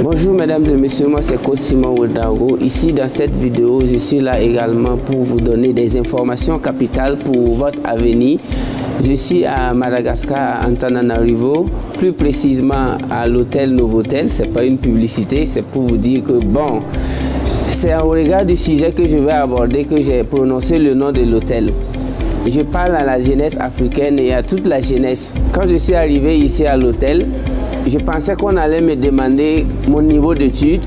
Bonjour mesdames et messieurs, moi c'est Coach Simon Ouedraogo. Ici dans cette vidéo, je suis là également pour vous donner des informations capitales pour votre avenir. Je suis à Madagascar, à Antananarivo, plus précisément à l'hôtel Novotel. Ce n'est pas une publicité, c'est pour vous dire que bon, c'est au regard du sujet que je vais aborder que j'ai prononcé le nom de l'hôtel. Je parle à la jeunesse africaine et à toute la jeunesse. Quand je suis arrivé ici à l'hôtel, je pensais qu'on allait me demander mon niveau d'études.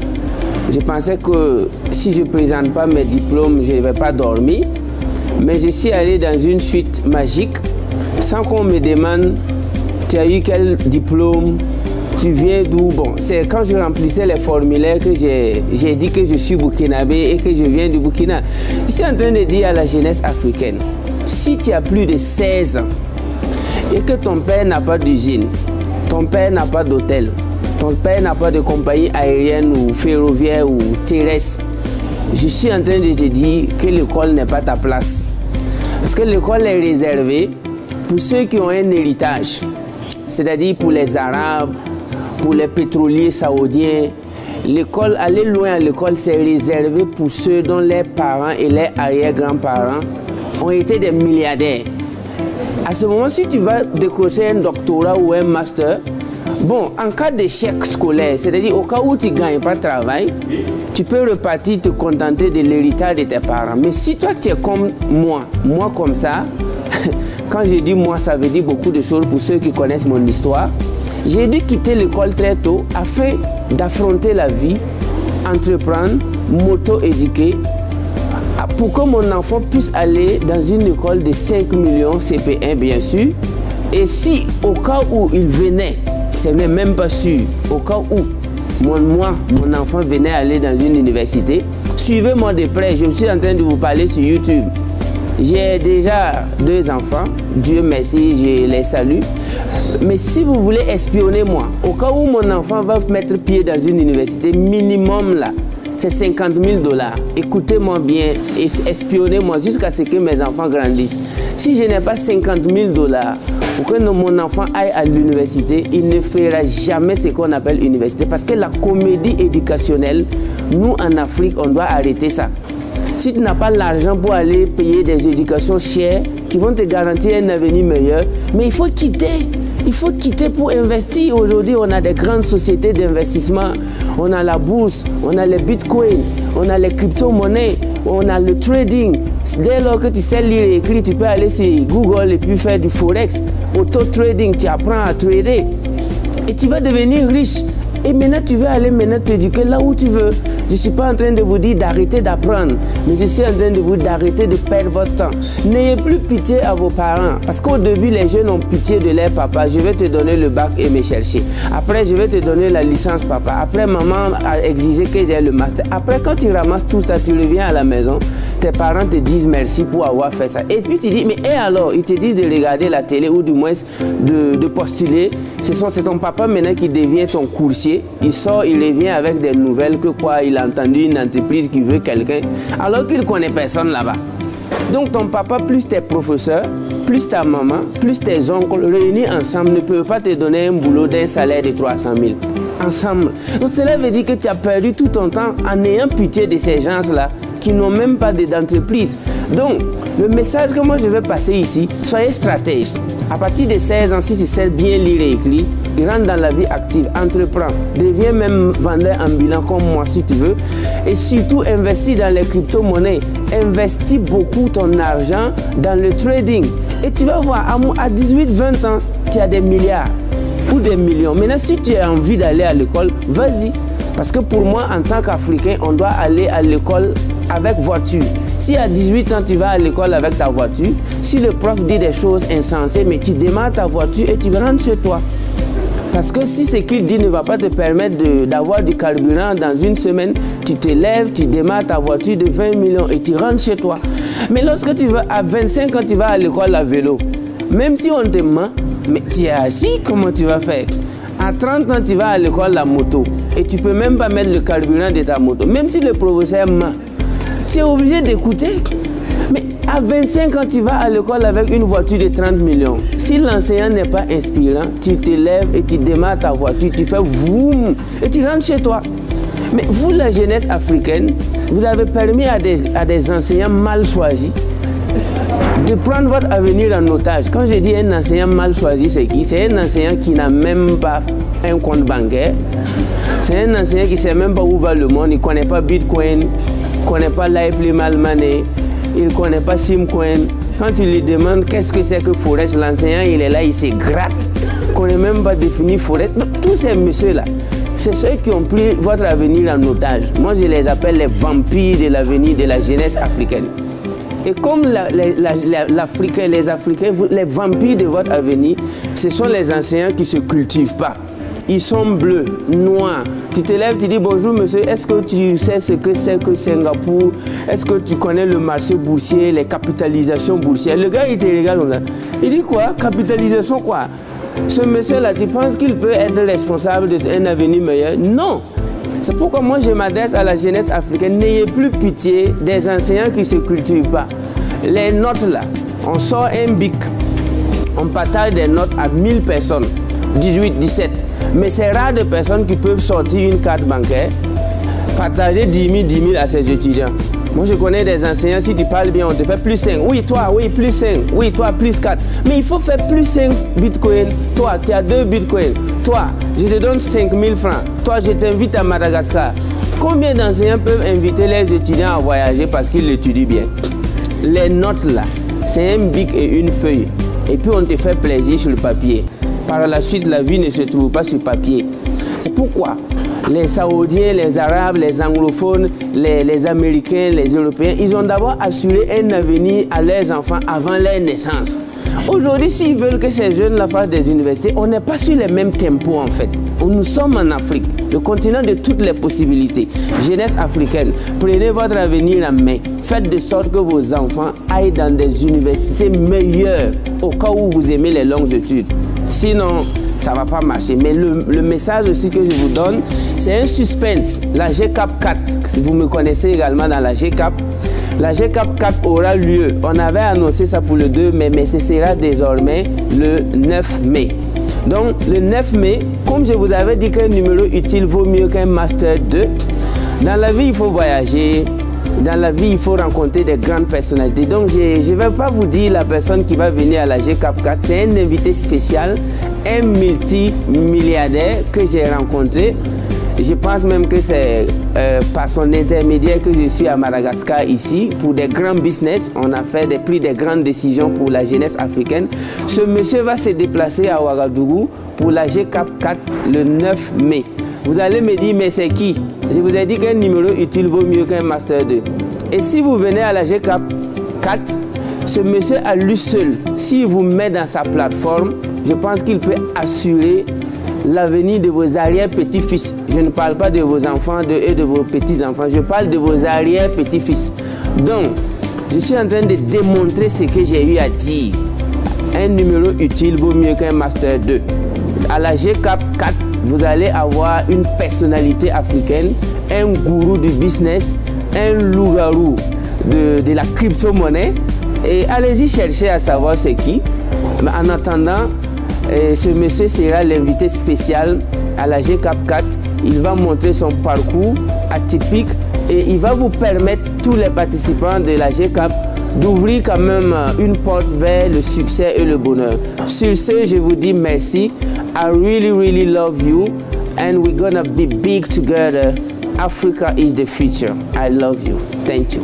Je pensais que si je ne présente pas mes diplômes, je ne vais pas dormir. Mais je suis allé dans une suite magique sans qu'on me demande « tu as eu quel diplôme ? Tu viens d'où ?» Bon, c'est quand je remplissais les formulaires que j'ai dit que je suis burkinabé et que je viens du Burkina. Je suis en train de dire à la jeunesse africaine, si tu as plus de 16 ans et que ton père n'a pas d'usine, ton père n'a pas d'hôtel, ton père n'a pas de compagnie aérienne ou ferroviaire ou terrestre, je suis en train de te dire que l'école n'est pas ta place. Parce que l'école est réservée pour ceux qui ont un héritage, c'est-à-dire pour les Arabes, pour les pétroliers saoudiens. L'école, aller loin à l'école, c'est réservé pour ceux dont les parents et les arrière-grands-parents ont été des milliardaires. À ce moment, si tu vas décrocher un doctorat ou un master, bon, en cas d'échec scolaire, c'est-à-dire au cas où tu ne gagnes pas de travail, tu peux repartir te contenter de l'héritage de tes parents. Mais si toi tu es comme moi comme ça, quand je dis moi, ça veut dire beaucoup de choses pour ceux qui connaissent mon histoire. J'ai dû quitter l'école très tôt afin d'affronter la vie, entreprendre, m'auto-éduquer, pour que mon enfant puisse aller dans une école de 5 millions CP1 bien sûr. Et si au cas où il venait, ce n'est même pas sûr, au cas où mon enfant venait aller dans une université, suivez-moi de près, je suis en train de vous parler sur YouTube. J'ai déjà 2 enfants, Dieu merci, je les salue. Mais si vous voulez espionner moi, au cas où mon enfant va mettre pied dans une université, minimum là, c'est 50 000 $. Écoutez-moi bien et espionnez-moi jusqu'à ce que mes enfants grandissent. Si je n'ai pas 50 000 $ pour que mon enfant aille à l'université, il ne fera jamais ce qu'on appelle université. Parce que la comédie éducationnelle, nous en Afrique, on doit arrêter ça. Si tu n'as pas l'argent pour aller payer des éducations chères qui vont te garantir un avenir meilleur, mais il faut quitter. Il faut quitter pour investir. Aujourd'hui, on a des grandes sociétés d'investissement. On a la bourse, on a les bitcoins, on a les crypto-monnaies, on a le trading. Dès lors que tu sais lire et écrire, tu peux aller sur Google et puis faire du forex, auto-trading, tu apprends à trader et tu vas devenir riche. Et maintenant, tu veux aller t'éduquer là où tu veux. Je ne suis pas en train de vous dire d'arrêter d'apprendre, mais je suis en train de vous dire d'arrêter de perdre votre temps. N'ayez plus pitié à vos parents, parce qu'au début, les jeunes ont pitié de leur papa. Je vais te donner le bac et me chercher. Après, je vais te donner la licence papa. Après, maman a exigé que j'ai le master. Après, quand tu ramasses tout ça, tu reviens à la maison. Tes parents te disent merci pour avoir fait ça. Et puis tu dis, mais et alors? Ils te disent de regarder la télé ou du moins de postuler. C'est ton papa maintenant qui devient ton coursier. Il sort, il revient avec des nouvelles que quoi, il a entendu une entreprise qui veut quelqu'un, alors qu'il ne connaît personne là-bas. Donc ton papa plus tes professeurs, plus ta maman, plus tes oncles réunis ensemble ne peuvent pas te donner un boulot d'un salaire de 300 000. Ensemble. Donc cela veut dire que tu as perdu tout ton temps en ayant pitié de ces gens-là qui n'ont même pas d'entreprise. Donc, le message que moi je vais passer ici, soyez stratège. À partir de 16 ans, si tu sais bien lire et écrire, rentre dans la vie active, entreprends, deviens même vendeur ambulant comme moi si tu veux. Et surtout, investis dans les crypto-monnaies. Investis beaucoup ton argent dans le trading. Et tu vas voir, à 18-20 ans, tu as des milliards ou des millions. Maintenant, si tu as envie d'aller à l'école, vas-y. Parce que pour moi, en tant qu'Africain, on doit aller à l'école avec voiture. Si à 18 ans, tu vas à l'école avec ta voiture, si le prof dit des choses insensées, mais tu démarres ta voiture et tu rentres chez toi. Parce que si ce qu'il dit ne va pas te permettre d'avoir du carburant dans une semaine, tu te lèves, tu démarres ta voiture de 20 millions et tu rentres chez toi. Mais lorsque tu vas à 25 ans, tu vas à l'école à vélo, même si on te ment, mais tu es assis, comment tu vas faire? À 30 ans, tu vas à l'école à moto et tu ne peux même pas mettre le carburant de ta moto. Même si le professeur ment, tu es obligé d'écouter. Mais À 25 ans, tu vas à l'école avec une voiture de 30 millions. Si l'enseignant n'est pas inspirant, tu te lèves et tu démarres ta voiture, tu fais vroom et tu rentres chez toi. Mais vous, la jeunesse africaine, vous avez permis à des enseignants mal choisis de prendre votre avenir en otage. Quand je dis un enseignant mal choisi, c'est qui? C'est un enseignant qui n'a même pas un compte bancaire. C'est un enseignant qui ne sait même pas où va le monde. Il ne connaît pas Bitcoin, il ne connaît pas Live Money, il ne connaît pas Simcoin. Quand tu lui demandes qu'est-ce que c'est que Forex, l'enseignant il est là, il se gratte. Il ne connaît même pas définir Forex. Donc, tous ces messieurs-là, c'est ceux qui ont pris votre avenir en otage. Moi, je les appelle les vampires de l'avenir de la jeunesse africaine. Et comme les Africains, les vampires de votre avenir, ce sont les enseignants qui ne se cultivent pas. Ils sont bleus, noirs. Tu te lèves, tu dis bonjour monsieur, est-ce que tu sais ce que c'est que Singapour? Est-ce que tu connais le marché boursier, les capitalisations boursières? Le gars, il te regarde comme ça. Il dit quoi? Capitalisation quoi? Ce monsieur-là, tu penses qu'il peut être responsable d'un avenir meilleur? Non. C'est pourquoi moi je m'adresse à la jeunesse africaine. N'ayez plus pitié des enseignants qui ne se cultivent pas. Les notes là, on sort un bic, on partage des notes à 1000 personnes, 18, 17. Mais c'est rare de personnes qui peuvent sortir une carte bancaire, partager 10 000 à ses étudiants. Moi je connais des enseignants, si tu parles bien, on te fait plus 5. Oui, toi, oui, plus 5. Oui, toi, plus 4. Mais il faut faire plus 5 bitcoins. Toi, tu as 2 bitcoins. Toi, je te donne 5 000 francs. Toi, je t'invite à Madagascar. Combien d'enseignants peuvent inviter les étudiants à voyager parce qu'ils l'étudient bien? Les notes là, c'est un bic et une feuille. Et puis on te fait plaisir sur le papier. Par la suite, la vie ne se trouve pas sur papier. C'est pourquoi les Saoudiens, les Arabes, les anglophones, les Américains, les Européens, ils ont d'abord assuré un avenir à leurs enfants avant leur naissance. Aujourd'hui, s'ils veulent que ces jeunes-là fassent des universités, on n'est pas sur les mêmes tempos en fait. Nous sommes en Afrique, le continent de toutes les possibilités. Jeunesse africaine, prenez votre avenir en main. Faites de sorte que vos enfants aillent dans des universités meilleures au cas où vous aimez les longues études. Sinon, ça ne va pas marcher. Mais le message aussi que je vous donne, c'est un suspense. La GCAP 4, si vous me connaissez également dans la GCAP, la GCAP 4 aura lieu. On avait annoncé ça pour le 2 mai, mais ce sera désormais le 9 mai. Donc, le 9 mai, comme je vous avais dit qu'un numéro utile vaut mieux qu'un Master 2, dans la vie, il faut voyager. Dans la vie, il faut rencontrer des grandes personnalités. Donc, je ne vais pas vous dire la personne qui va venir à la GCAP 4. C'est un invité spécial, un multimilliardaire que j'ai rencontré. Je pense même que c'est par son intermédiaire que je suis à Madagascar ici pour des grands business. On a pris des grandes décisions pour la jeunesse africaine. Ce monsieur va se déplacer à Ouagadougou pour la GCAP 4 le 9 mai. Vous allez me dire, mais c'est qui? Je vous ai dit qu'un numéro utile vaut mieux qu'un Master 2. Et si vous venez à la GCAP 4, ce monsieur à lui seul, s'il vous met dans sa plateforme, je pense qu'il peut assurer l'avenir de vos arrière-petits-fils. Je ne parle pas de vos enfants et de vos petits-enfants, je parle de vos arrière-petits-fils. Donc, je suis en train de démontrer ce que j'ai eu à dire. Un numéro utile vaut mieux qu'un Master 2. À la GCAP 4, vous allez avoir une personnalité africaine, un gourou du business, un loup-garou de la crypto-monnaie. Et allez-y chercher à savoir c'est qui. Mais en attendant, ce monsieur sera l'invité spécial à la GCAP 4. Il va montrer son parcours atypique et il va vous permettre, tous les participants de la GCAP, d'ouvrir quand même une porte vers le succès et le bonheur. Sur ce, je vous dis merci. I really, really love you and we're gonna be big together. Africa is the future. I love you. Thank you.